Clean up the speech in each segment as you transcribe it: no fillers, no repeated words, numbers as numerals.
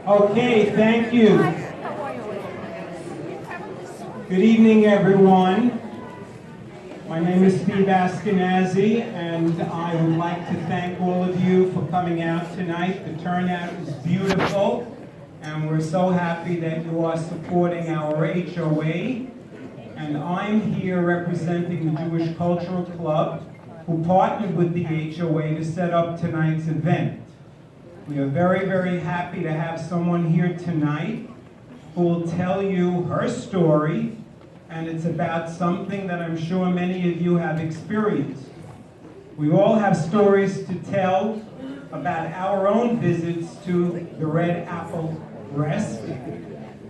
Okay, thank you. Good evening, everyone. My name is Steve Askenazi, and I would like to thank all of you for coming out tonight. The turnout is beautiful, and we're so happy that you are supporting our HOA. And I'm here representing the Jewish Cultural Club, who partnered with the HOA to set up tonight's event. We are very, very happy to have someone here tonight who will tell you her story, and it's about something that I'm sure many of you have experienced. We all have stories to tell about our own visits to the Red Apple Rest,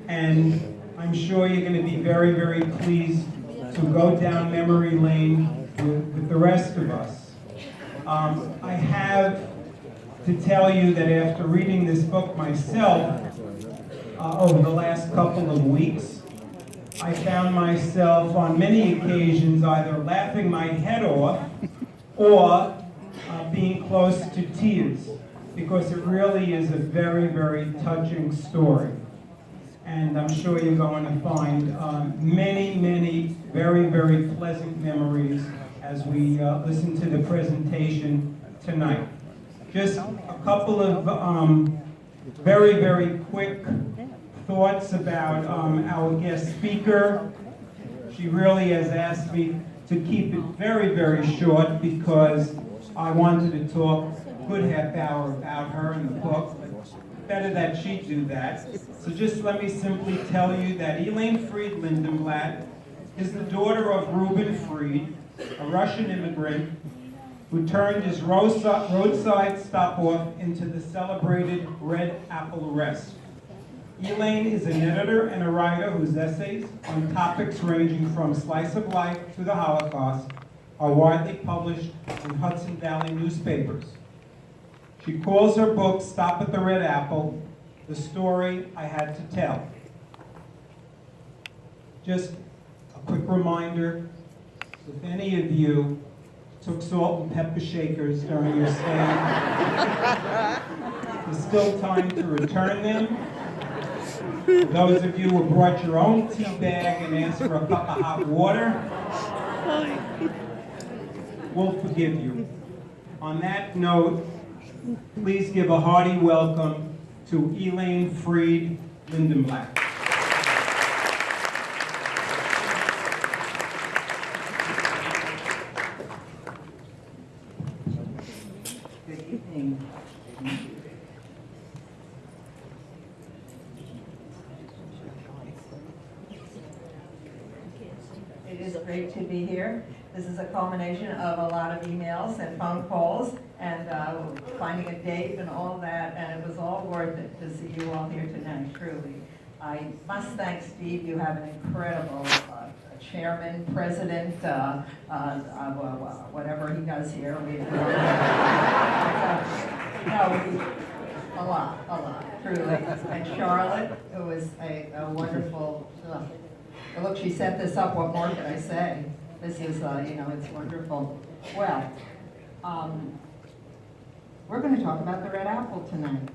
and I'm sure you're going to be very, very pleased to go down memory lane with the rest of us. I have to tell you that after reading this book myself over the last couple of weeks, I found myself on many occasions either laughing my head off or being close to tears, because it really is a very, very touching story. And I'm sure you're going to find many, many very, very pleasant memories as we listen to the presentation tonight. Just a couple of very, very quick thoughts about our guest speaker. She really has asked me to keep it very, very short because I wanted to talk a good half hour about her and the book, but better that she do that. So just let me simply tell you that Elaine Freed Lindenblatt is the daughter of Reuben Freed, a Russian immigrant who turned his roadside stop-off into the celebrated Red Apple Rest. Elaine is an editor and a writer whose essays on topics ranging from slice of life to the Holocaust are widely published in Hudson Valley newspapers. She calls her book, Stop at the Red Apple, the story I had to tell. Just a quick reminder, if any of you took salt and pepper shakers during your stay, there's still time to return them. For those of you who brought your own tea bag and asked for a cup of hot water, we'll forgive you. On that note, please give a hearty welcome to Elaine Freed Lindenblatt. Good evening. It is great to be here. This is a culmination of a lot of emails and phone calls and finding a date and all that, and it was all worth it to see you all here tonight, truly. I must thank Steve. You have an incredible chairman, president, whatever he does here. A lot, truly. And Charlotte, who was a wonderful, look, she set this up. What more could I say? This is, it's wonderful. Well, we're going to talk about the Red Apple tonight.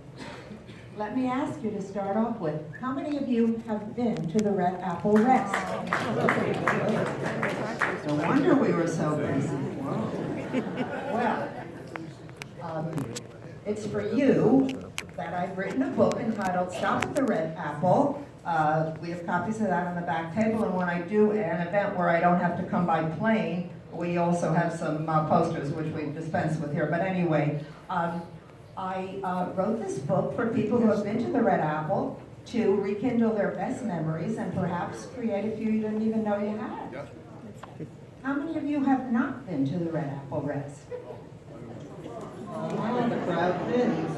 Let me ask you to start off with, how many of you have been to the Red Apple Rest? No wonder we were so busy. Well, it's for you that I've written a book entitled Stop at the Red Apple. We have copies of that on the back table, and when I do an event where I don't have to come by plane, we also have some posters which we dispense with here. But anyway, I wrote this book for people who have been to the Red Apple to rekindle their best memories and perhaps create a few you didn't even know you had. How many of you have not been to the Red Apple Rest? Oh, the crowd is.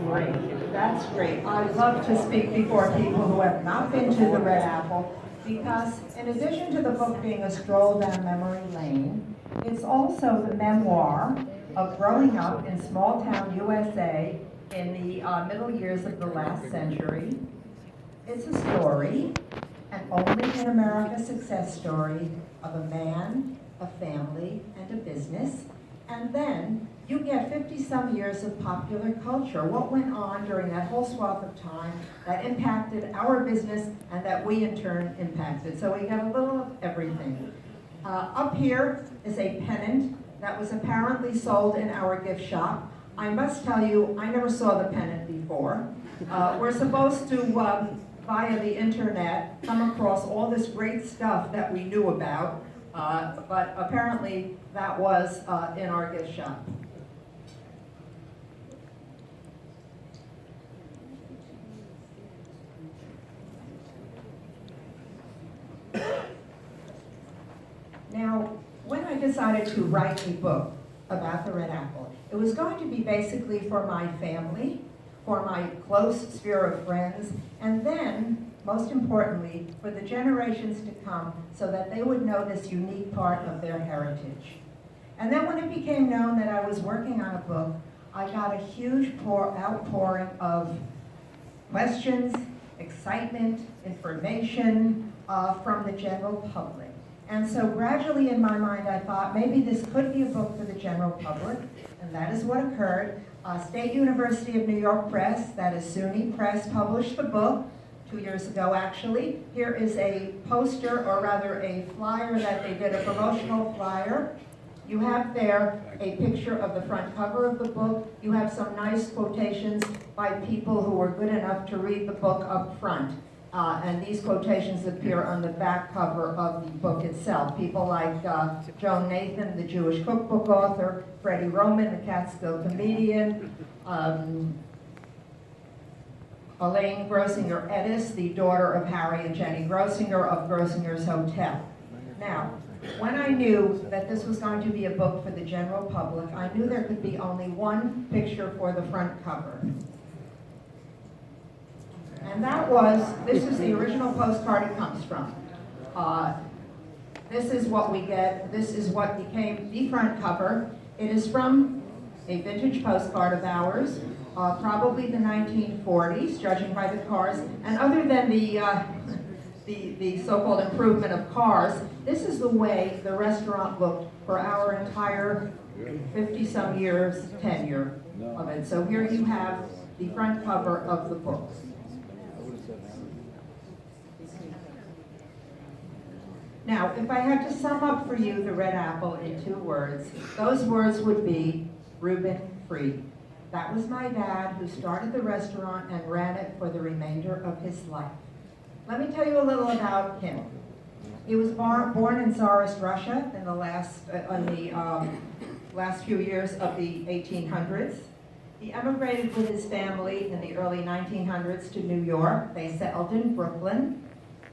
Great. That's great. I love to speak before people who have not been to the Red Apple, because in addition to the book being a stroll down memory lane, it's also the memoir of growing up in small town USA in the middle years of the last century. It's a story, an only in America success story of a man, a family, and a business, and then you get 50-some years of popular culture. What went on during that whole swath of time that impacted our business and that we in turn impacted. So we got a little of everything. Up here is a pennant that was apparently sold in our gift shop. I must tell you, I never saw the pennant before. We're supposed to, via the internet, come across all this great stuff that we knew about, but apparently that was in our gift shop. Now, when I decided to write a book about the Red Apple, it was going to be basically for my family, for my close sphere of friends, and then, most importantly, for the generations to come so that they would know this unique part of their heritage. And then when it became known that I was working on a book, I got a huge outpouring of questions, excitement, information from the general public. And so gradually in my mind I thought maybe this could be a book for the general public, and that is what occurred. State University of New York Press, that is SUNY Press, published the book 2 years ago actually. Here is a poster, or rather a flyer that they did, a promotional flyer. You have there a picture of the front cover of the book. You have some nice quotations by people who were good enough to read the book up front. And these quotations appear on the back cover of the book itself. People like Joan Nathan, the Jewish cookbook author, Freddie Roman, the Catskill comedian, Elaine Grosinger-Edis, the daughter of Harry and Jenny Grosinger of Grosinger's Hotel. Now, when I knew that this was going to be a book for the general public, I knew there could be only one picture for the front cover. And that was, this is the original postcard it comes from. This is what we get, this is what became the front cover. It is from a vintage postcard of ours, probably the 1940s, judging by the cars. And other than the so-called improvement of cars, this is the way the restaurant looked for our entire 50-some years tenure of it. So here you have the front cover of the book. Now, if I had to sum up for you the Red Apple in 2 words, those words would be Reuben Freed. That was my dad, who started the restaurant and ran it for the remainder of his life. Let me tell you a little about him. He was born in Tsarist Russia in the last few years of the 1800s. He emigrated with his family in the early 1900s to New York. They settled in Brooklyn.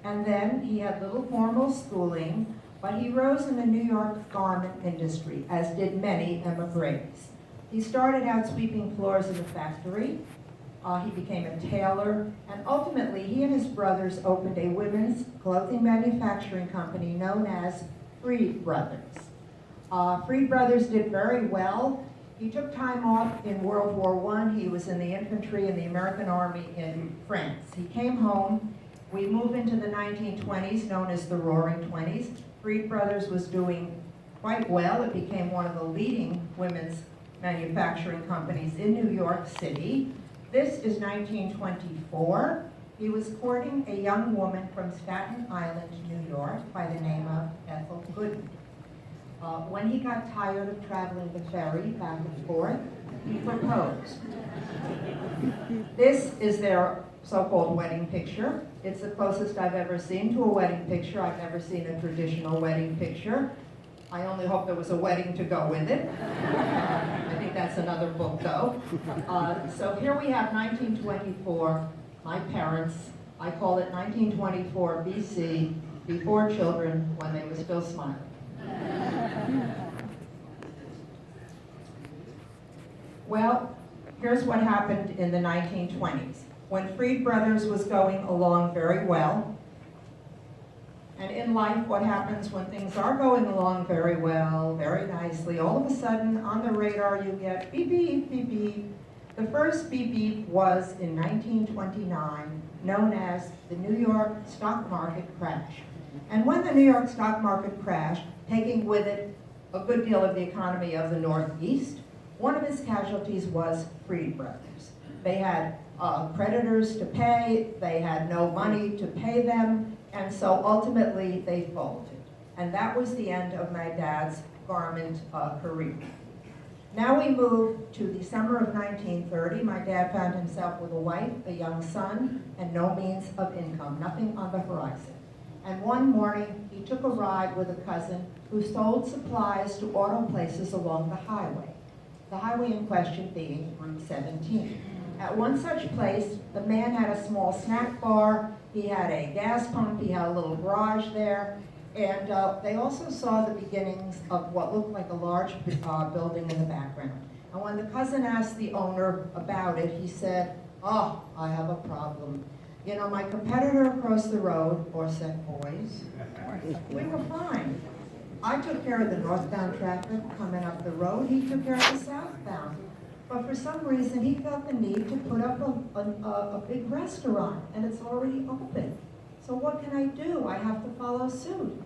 And then he had little formal schooling, but he rose in the New York garment industry, as did many emigres. He started out sweeping floors in a factory. He became a tailor, and ultimately he and his brothers opened a women's clothing manufacturing company known as Freed Brothers. Freed Brothers did very well. He took time off in World War I. He was in the infantry in the American Army in France. He came home. We move into the 1920s, known as the Roaring Twenties. Freed Brothers was doing quite well. It became one of the leading women's manufacturing companies in New York City. This is 1924. He was courting a young woman from Staten Island, New York, by the name of Ethel Gooden. When he got tired of traveling the ferry back and forth, he proposed. This is their so-called wedding picture. It's the closest I've ever seen to a wedding picture. I've never seen a traditional wedding picture. I only hope there was a wedding to go with it. I think that's another book, though. So here we have 1924, my parents. I call it 1924 BC, before children, when they were still smiling. Well, here's what happened in the 1920s. When Freed Brothers was going along very well, and in life what happens when things are going along very well, very nicely, all of a sudden on the radar you get beep, beep, beep, beep. The first beep, beep was in 1929, known as the New York stock market crash. And when the New York stock market crashed, taking with it a good deal of the economy of the Northeast, One of his casualties was Freed brothers. They had creditors to pay, they had no money to pay them, and so ultimately they folded. And that was the end of my dad's garment career. Now we move to the summer of 1930. My dad found himself with a wife, a young son, and no means of income, nothing on the horizon. And one morning, he took a ride with a cousin who sold supplies to auto places along the highway. The highway in question being Route 17. At one such place, the man had a small snack bar, he had a gas pump, he had a little garage there, and they also saw the beginnings of what looked like a large building in the background. And when the cousin asked the owner about it, he said, "Oh, I have a problem. You know, my competitor across the road, Orset Boys, we were fine. I took care of the northbound traffic coming up the road, he took care of the southbound. But for some reason, he felt the need to put up a big restaurant, and it's already open. So what can I do? I have to follow suit.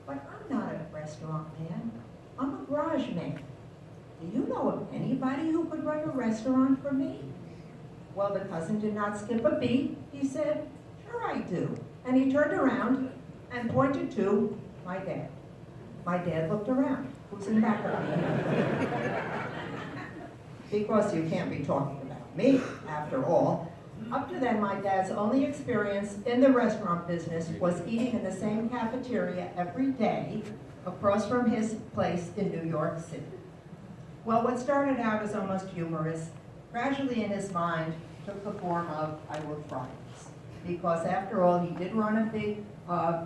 But I'm not a restaurant man. I'm a garage man. Do you know of anybody who could run a restaurant for me?" Well, the cousin did not skip a beat. He said, "Sure I do." And he turned around and pointed to my dad. My dad looked around. Who's in back of me? Because you can't be talking about me, after all. Up to then, my dad's only experience in the restaurant business was eating in the same cafeteria every day across from his place in New York City. Well, what started out as almost humorous, gradually in his mind took the form of, "I will try this." Because after all, he did run a big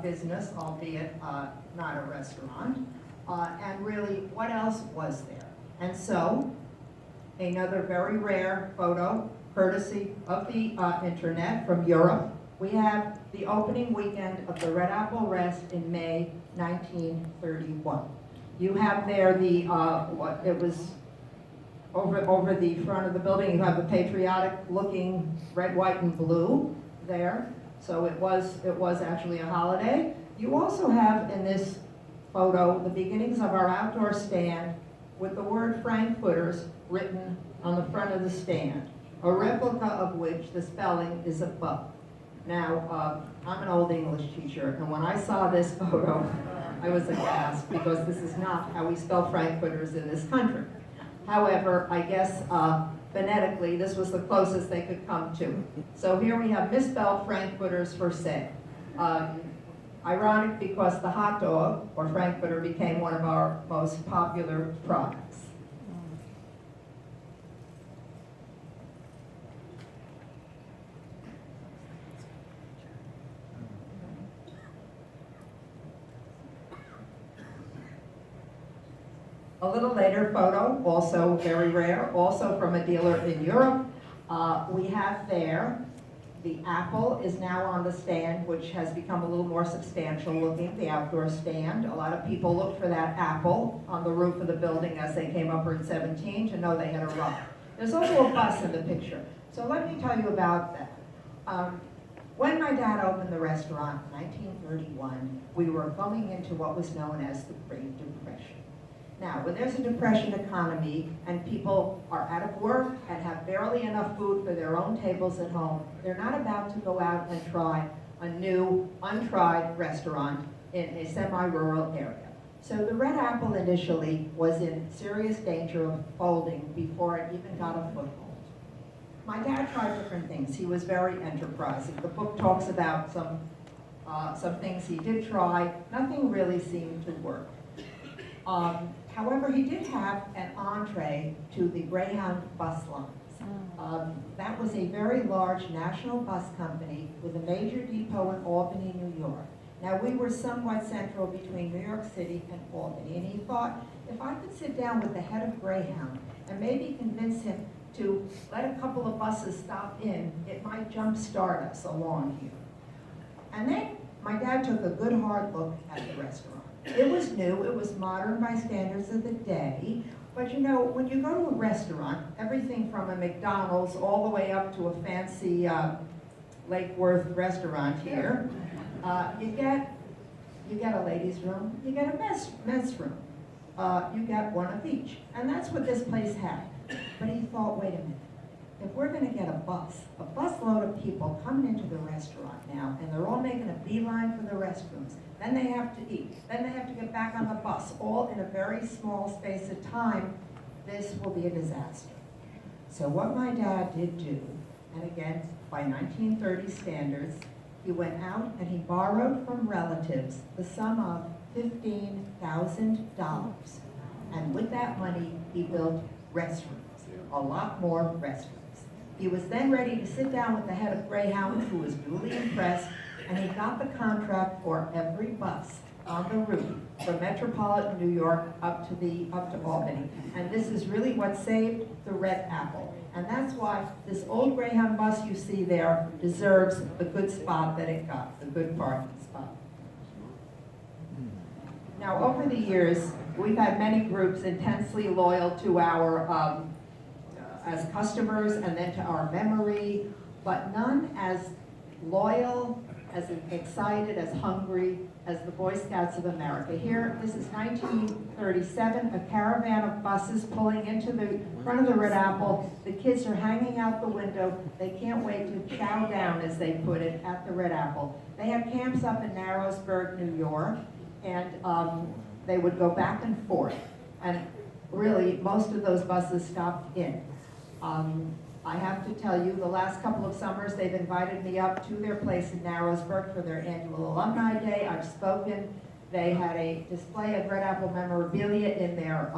business, albeit not a restaurant. And really, what else was there? And so, another very rare photo, courtesy of the internet from Europe. We have the opening weekend of the Red Apple Rest in May 1931. You have there the, what it was over the front of the building, you have the patriotic looking red, white, and blue there. So it was actually a holiday. You also have in this photo the beginnings of our outdoor stand with the word Frankfurters written on the front of the stand, a replica of which the spelling is above. Now, I'm an old English teacher, and when I saw this photo, I was aghast, because this is not how we spell Frankfurters in this country. However, I guess phonetically, this was the closest they could come to. So here we have misspelled Frankfurters for sale. Ironic, because the hot dog, or Frankfurter, became one of our most popular products. A little later photo, also very rare, also from a dealer in Europe. We have there, the apple is now on the stand, which has become a little more substantial looking, the outdoor stand. A lot of people looked for that apple on the roof of the building as they came up Route 17 to know they had arrived. There's also a bus in the picture. So let me tell you about that. When my dad opened the restaurant in 1931, we were going into what was known as the Great Depression. Now, when there's a depression economy and people are out of work and have barely enough food for their own tables at home, they're not about to go out and try a new, untried restaurant in a semi-rural area. So the Red Apple initially was in serious danger of folding before it even got a foothold. My dad tried different things. He was very enterprising. The book talks about some things he did try. Nothing really seemed to work. However, he did have an entree to the Greyhound bus lines. That was a very large national bus company with a major depot in Albany, New York. Now, we were somewhat central between New York City and Albany, and he thought, if I could sit down with the head of Greyhound and maybe convince him to let a couple of buses stop in, it might jumpstart us along here. And then my dad took a good hard look at the restaurant. It was new, it was modern by standards of the day, but you know, when you go to a restaurant, everything from a McDonald's all the way up to a fancy Lake Worth restaurant here, you get a ladies' room, you get a men's room. you get one of each. And that's what this place had. But he thought, wait a minute. If we're going to get a busload of people coming into the restaurant now, and they're all making a beeline for the restrooms, then they have to eat, then they have to get back on the bus, all in a very small space of time, this will be a disaster. So what my dad did do, and again, by 1930 standards, he went out and he borrowed from relatives the sum of $15,000. And with that money, he built restrooms, a lot more restrooms. He was then ready to sit down with the head of Greyhound, who was duly impressed, and he got the contract for every bus on the route from metropolitan New York up to Albany. And this is really what saved the Red Apple. And that's why this old Greyhound bus you see there deserves the good spot that it got, the good parking spot. Now, over the years, we've had many groups intensely loyal to our as customers and then to our memory, but none as loyal, as excited, as hungry as the Boy Scouts of America. Here, this is 1937, a caravan of buses pulling into the front of the Red Apple. The kids are hanging out the window. They can't wait to chow down, as they put it, at the Red Apple. They had camps up in Narrowsburg, New York, and they would go back and forth. And really, most of those buses stopped in. I have to tell you, the last couple of summers, they've invited me up to their place in Narrowsburg for their annual Alumni Day. I've spoken. They had a display of Red Apple memorabilia in their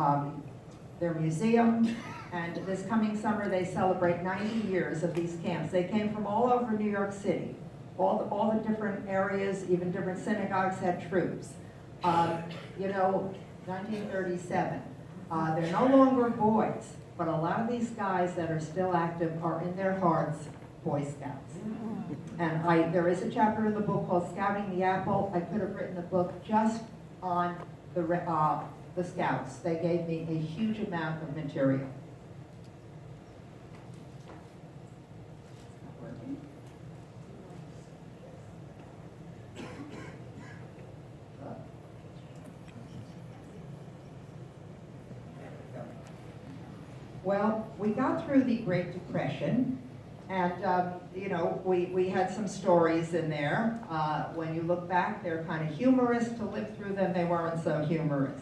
museum. And this coming summer, they celebrate 90 years of these camps. They came from all over New York City. All the different areas, even different synagogues had troops. 1937. They're no longer boys. But a lot of these guys that are still active are in their hearts Boy Scouts. And there is a chapter in the book called Scouting the Apple. I could have written a book just on the Scouts. They gave me a huge amount of material. Well, we got through the Great Depression, and we had some stories in there. When you look back, they're kind of humorous. To live through them, they weren't so humorous.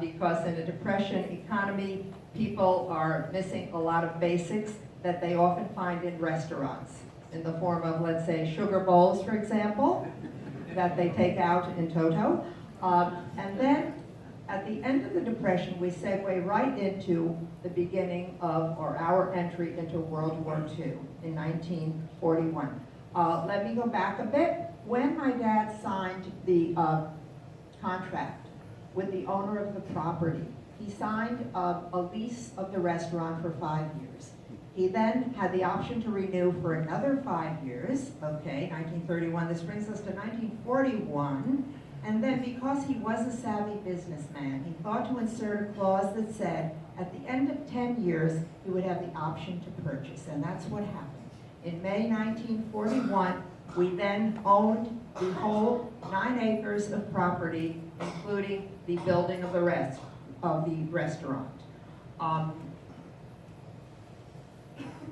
Because in a depression economy, people are missing a lot of basics that they often find in restaurants, in the form of, let's say, sugar bowls, for example, that they take out in toto. And then at the end of the Depression, we segue right into the beginning of, or our entry into World War II in 1941. Let me go back a bit. When my dad signed the contract with the owner of the property, he signed a lease of the restaurant for 5 years. He then had the option to renew for another 5 years, okay, 1931. This brings us to 1941. And then because he was a savvy businessman, he thought to insert a clause that said at the end of 10 years, he would have the option to purchase, and that's what happened. In May 1941, we then owned the whole 9 acres of property, including the building of the restaurant.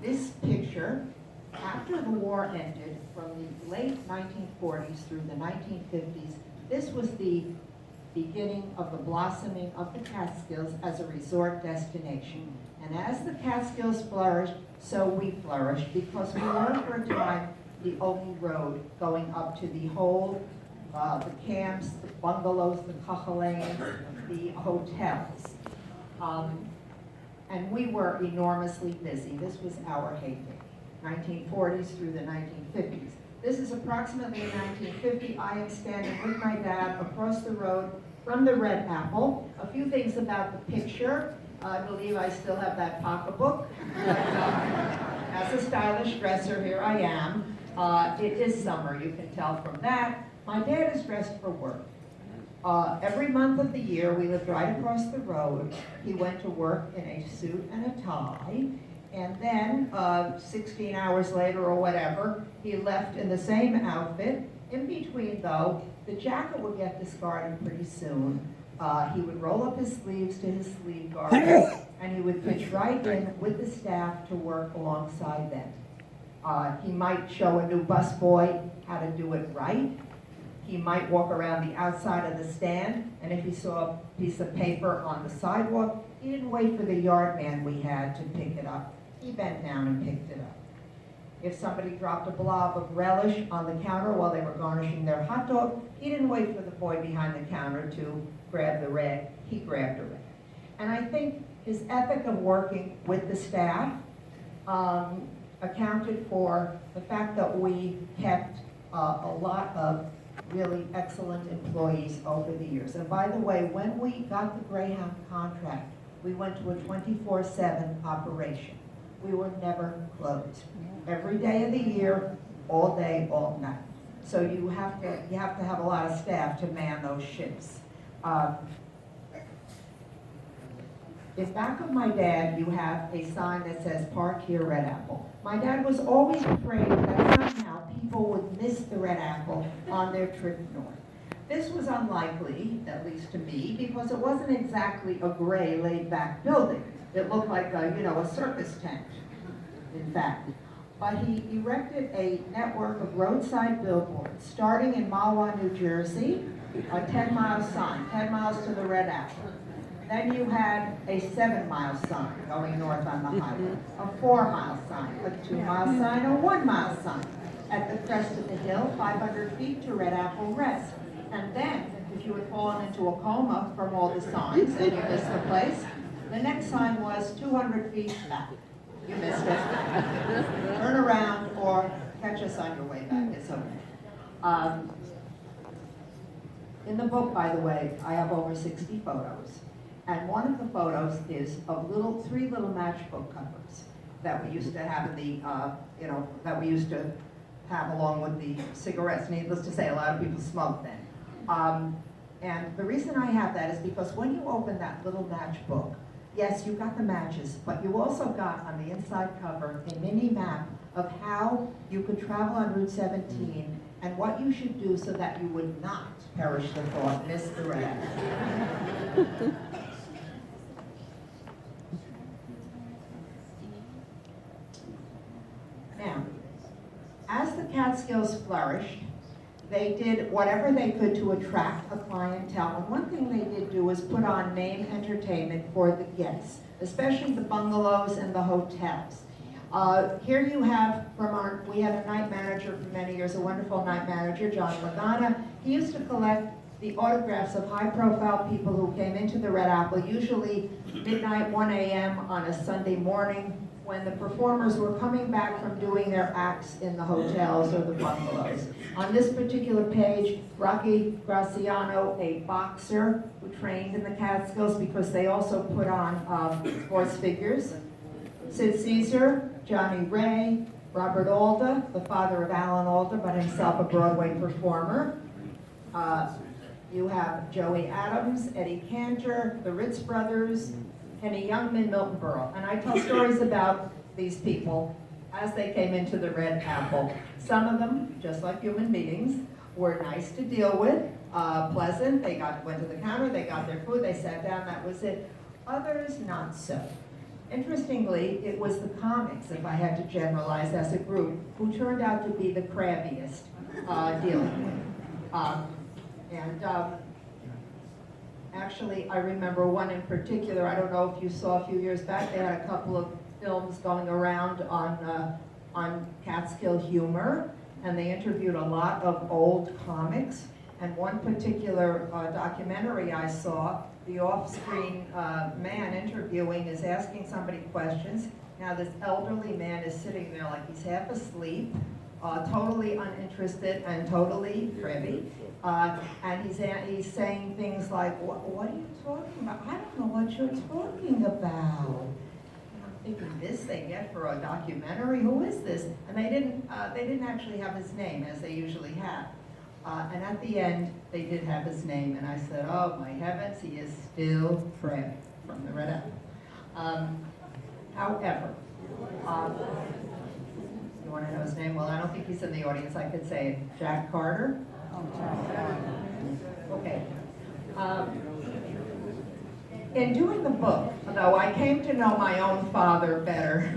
This picture, after the war ended, from the late 1940s through the 1950s, this was the beginning of the blossoming of the Catskills as a resort destination. And as the Catskills flourished, so we flourished, because we were for a time the only road going up to the whole, the camps, the bungalows, the kahalanes, the hotels. And we were enormously busy. This was our heyday, 1940s through the 1950s. This is approximately in 1950. I am standing with my dad across the road from the Red Apple. A few things about the picture. I believe I still have that pocketbook. As a stylish dresser, here I am. It is summer, you can tell from that. My dad is dressed for work. Every month of the year, we lived right across the road. He went to work in a suit and a tie. And then, 16 hours later or whatever, he left in the same outfit. In between, though, the jacket would get discarded pretty soon. He would roll up his sleeves to his sleeve guards, and he would pitch right in with the staff to work alongside them. He might show a new busboy how to do it right. He might walk around the outside of the stand, and if he saw a piece of paper on the sidewalk, he didn't wait for the yard man we had to pick it up. He bent down and picked it up. If somebody dropped a blob of relish on the counter while they were garnishing their hot dog, he didn't wait for the boy behind the counter to grab the rag. He grabbed a rag. And I think his ethic of working with the staff accounted for the fact that we kept a lot of really excellent employees over the years. And by the way, when we got the Greyhound contract, we went to a 24/7 operation. We were never closed. Every day of the year, all day, all night. So you have to have a lot of staff to man those shifts. In back of my dad, you have a sign that says "Park here, Red Apple." My dad was always afraid that somehow people would miss the Red Apple on their trip north. This was unlikely, at least to me, because it wasn't exactly a gray, laid-back building. It looked like a circus tent, in fact. But he erected a network of roadside billboards, starting in Mahwah, New Jersey, a 10-mile sign, 10 miles to the Red Apple. Then you had a 7-mile sign going north on the highway, a 4-mile sign, a 2-mile sign, a 1-mile sign. At the crest of the hill, 500 feet to Red Apple Rest. And then, if you had fallen into a coma from all the signs and you missed the place, the next sign was 200 feet back. You missed it. Turn around or catch us on your way back. It's okay. In the book, by the way, I have over 60 photos. And one of the photos is of three little matchbook covers that we used to have in the, that we used to have along with the cigarettes. Needless to say, a lot of people smoked then. And the reason I have that is because when you open that little matchbook, yes, you got the matches, but you also got on the inside cover a mini map of how you could travel on Route 17 and what you should do so that you would not perish the thought, miss the red. Now, as the Catskills flourished, they did whatever they could to attract a clientele. And one thing they did do was put on name entertainment for the guests, especially the bungalows and the hotels. Here you have we had a night manager for many years, a wonderful night manager, John Lagana. He used to collect the autographs of high-profile people who came into the Red Apple, usually midnight, 1 a.m. on a Sunday morning, when the performers were coming back from doing their acts in the hotels or the bungalows. On this particular page, Rocky Graciano, a boxer who trained in the Catskills because they also put on sports figures. Sid Caesar, Johnny Ray, Robert Alda, the father of Alan Alda, but himself a Broadway performer. You have Joey Adams, Eddie Cantor, the Ritz Brothers, Henny Youngman, Milton Berle. And I tell stories about these people as they came into the Red Apple. Some of them, just like human beings, were nice to deal with, pleasant. They went to the counter, they got their food, they sat down, that was it. Others, not so. Interestingly, it was the comics, if I had to generalize as a group, who turned out to be the crabbiest dealing with. Actually, I remember one in particular. I don't know if you saw a few years back. They had a couple of films going around on Catskill humor, and they interviewed a lot of old comics. And one particular documentary I saw, the off-screen man interviewing is asking somebody questions. Now this elderly man is sitting there like he's half asleep, totally uninterested and totally cribby. And he's saying things like, what are you talking about? I don't know what you're talking about. And I'm thinking, this they get for a documentary? Who is this? And they didn't actually have his name, as they usually have. And at the end, they did have his name, and I said, oh my heavens, he is still Fred from the Red Apple. However, you want to know his name? Well, I don't think he's in the audience. I could say it. Jack Carter. Okay. Um, in doing the book, though, I came to know my own father better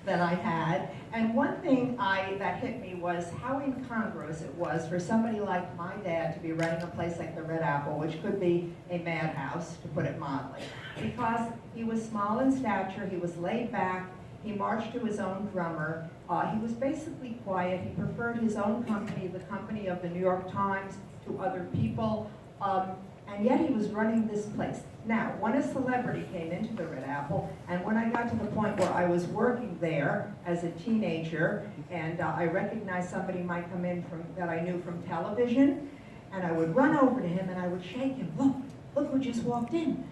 than I had. And one thing that hit me was how incongruous it was for somebody like my dad to be running a place like the Red Apple, which could be a madhouse, to put it mildly. Because he was small in stature, he was laid back, he marched to his own drummer, he was basically quiet, he preferred his own company, the company of the New York Times, to other people, and yet he was running this place. Now, when a celebrity came into the Red Apple, and when I got to the point where I was working there as a teenager, and I recognized somebody might come in that I knew from television, and I would run over to him and I would shake him, look who just walked in.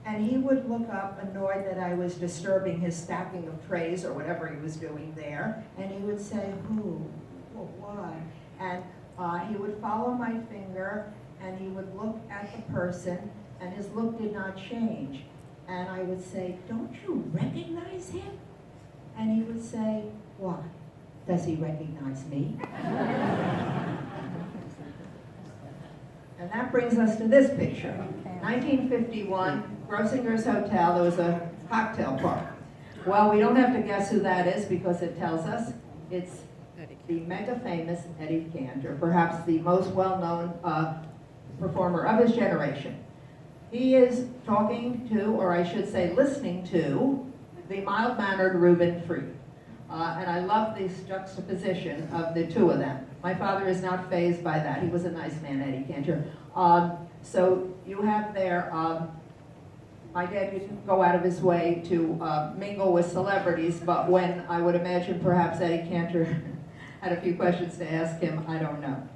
And he would look up, annoyed that I was disturbing his stacking of trays or whatever he was doing there, and he would say, who, well, why? And he would follow my finger, and he would look at the person, and his look did not change. And I would say, don't you recognize him? And he would say, why? Does he recognize me? And that brings us to this picture. 1951, Grossinger's Hotel, there was a cocktail party. Well, we don't have to guess who that is because it tells us it's the mega famous Eddie Cantor, perhaps the most well-known performer of his generation. He is talking to, or I should say listening to, the mild-mannered Elaine Freed. And I love this juxtaposition of the two of them. My father is not fazed by that. He was a nice man, Eddie Cantor. So you have there, my dad didn't go out of his way to mingle with celebrities, but when I would imagine perhaps Eddie Cantor had a few questions to ask him, I don't know.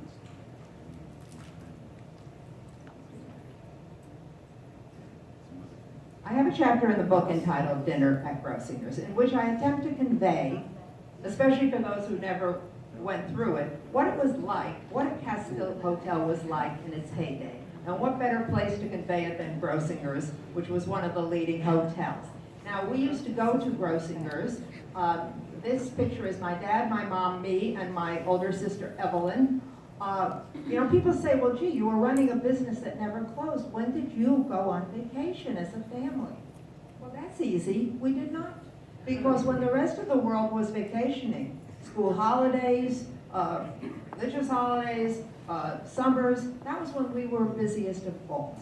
I have a chapter in the book entitled Dinner at Grossinger's, in which I attempt to convey, especially for those who never went through it, what it was like, what a Catskill hotel was like in its heyday. And what better place to convey it than Grossinger's, which was one of the leading hotels. Now, we used to go to Grossinger's. This picture is my dad, my mom, me, and my older sister, Evelyn. You know, people say, well, gee, you were running a business that never closed. When did you go on vacation as a family? Well, that's easy. We did not. Because when the rest of the world was vacationing, school holidays, religious holidays, summers, that was when we were busiest of all.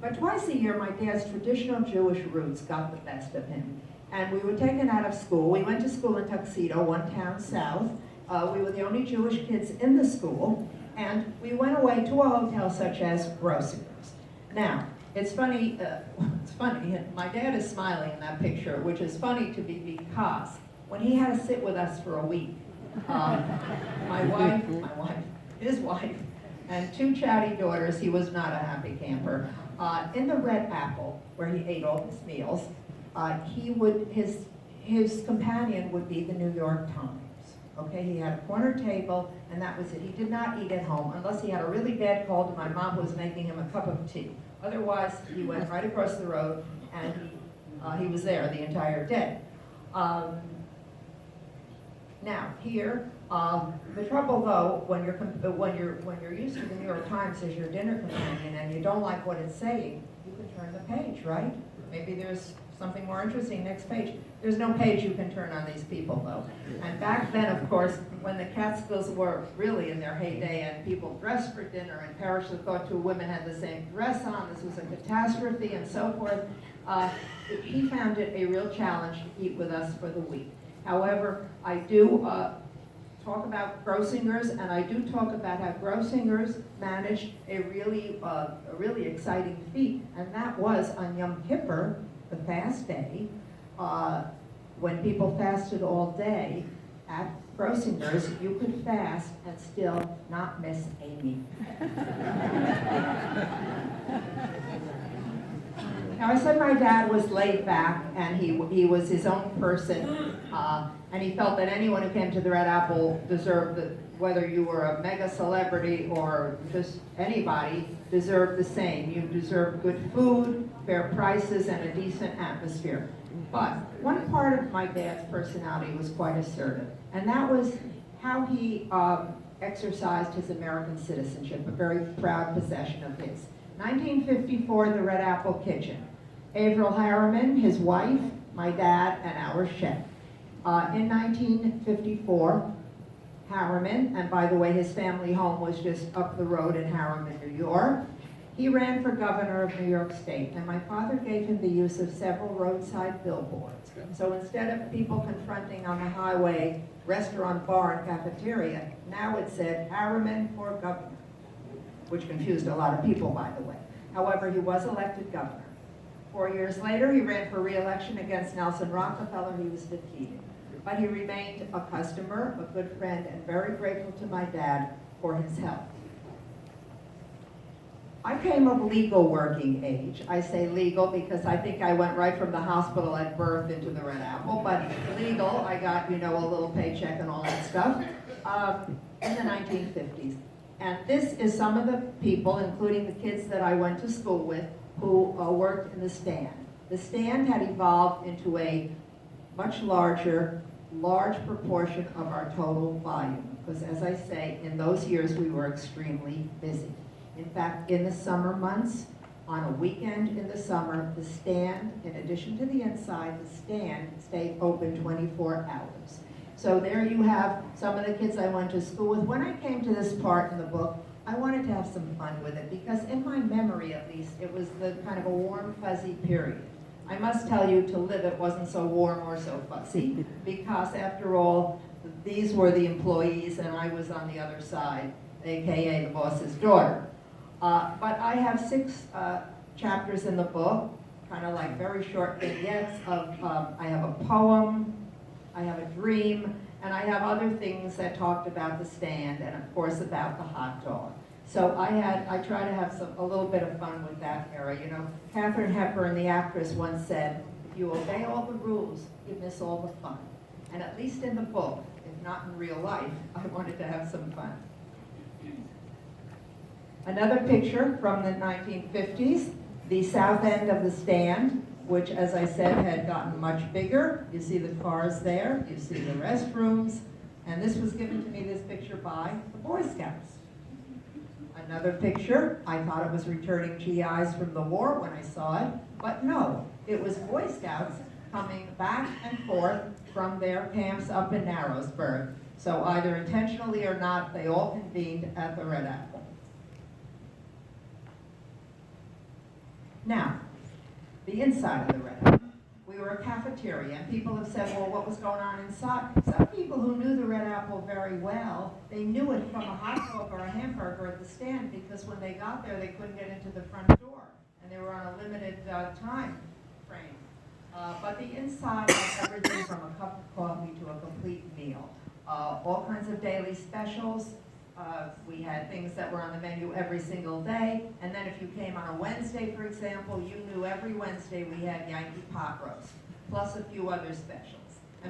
But twice a year, my dad's traditional Jewish roots got the best of him. And we were taken out of school. We went to school in Tuxedo, one town south. We were the only Jewish kids in the school, and we went away to a hotel such as Grossinger's. Now, it's funny, my dad is smiling in that picture, which is funny to me because when he had to sit with us for a week, his wife, and two chatty daughters, he was not a happy camper. In the Red Apple, where he ate all his meals, his companion would be the New York Times. Okay, he had a corner table, and that was it. He did not eat at home unless he had a really bad cold and my mom was making him a cup of tea. Otherwise, he went right across the road, and he was there the entire day. Now here, the trouble though, when you're used to the New York Times as your dinner companion and you don't like what it's saying, you can turn the page, right? Maybe there's something more interesting, next page. There's no page you can turn on these people, though. And back then, of course, when the Catskills were really in their heyday and people dressed for dinner and Parrish thought two women had the same dress on, this was a catastrophe and so forth, he found it a real challenge to eat with us for the week. However, I do talk about Grossinger's, and I do talk about how Grossinger's managed a really exciting feat, and that was on Yom Kippur, the fast day, when people fasted all day at Grossinger's, you could fast and still not miss a meal. Now, I said my dad was laid back, and he was his own person, and he felt that anyone who came to the Red Apple deserved, whether you were a mega celebrity or just anybody, deserved the same. You deserved good food, fair prices, and a decent atmosphere. But one part of my dad's personality was quite assertive, and that was how he exercised his American citizenship, a very proud possession of his. 1954, the Red Apple Kitchen. Averill Harriman, his wife, my dad, and our chef. In 1954, Harriman, and by the way, his family home was just up the road in Harriman, New York. He ran for governor of New York State, and my father gave him the use of several roadside billboards. So instead of people confronting on the highway, restaurant, bar, and cafeteria, now it said Harriman for governor, which confused a lot of people, by the way. However, he was elected governor. 4 years later, he ran for re-election against Nelson Rockefeller. He was defeated. But he remained a customer, a good friend, and very grateful to my dad for his help. I came of legal working age. I say legal because I think I went right from the hospital at birth into the Red Apple, but legal, I got, you know, a little paycheck and all that stuff, in the 1950s. And this is some of the people, including the kids that I went to school with, who worked in the stand. The stand had evolved into a much large proportion of our total volume, because as I say, in those years we were extremely busy. In fact, in the summer months, on a weekend in the summer, the stand, in addition to the inside, the stand stayed open 24 hours. So there you have some of the kids I went to school with. When I came to this part in the book, I wanted to have some fun with it, because in my memory at least, it was the kind of a warm, fuzzy period. I must tell you, to live it wasn't so warm or so fuzzy, because after all, these were the employees and I was on the other side, AKA the boss's daughter. But I have 6 chapters in the book, kind of like very short vignettes of, I have a poem, I have a dream, and I have other things that talked about the stand and of course about the hot dog. So I try to have a little bit of fun with that era. You know, Katharine Hepburn, the actress, once said, if you obey all the rules, you miss all the fun. And at least in the book, if not in real life, I wanted to have some fun. Another picture from the 1950s, the south end of the stand, which, as I said, had gotten much bigger. You see the cars there, you see the restrooms, and this was given to me, this picture, by the Boy Scouts. Another picture, I thought it was returning GIs from the war when I saw it, but no, it was Boy Scouts coming back and forth from their camps up in Narrowsburg. So either intentionally or not, they all convened at the Red Apple. Now, the inside of the Red Apple. We were a cafeteria, and people have said, well, what was going on inside? Some people who knew the Red Apple very well, they knew it from a hot dog or a hamburger at the stand, because when they got there, they couldn't get into the front door, and they were on a limited time frame. But the inside had everything from a cup of coffee to a complete meal. All kinds of daily specials. We had things that were on the menu every single day, and then if you came on a Wednesday, for example, you knew every Wednesday we had Yankee pot roast, plus a few other specials.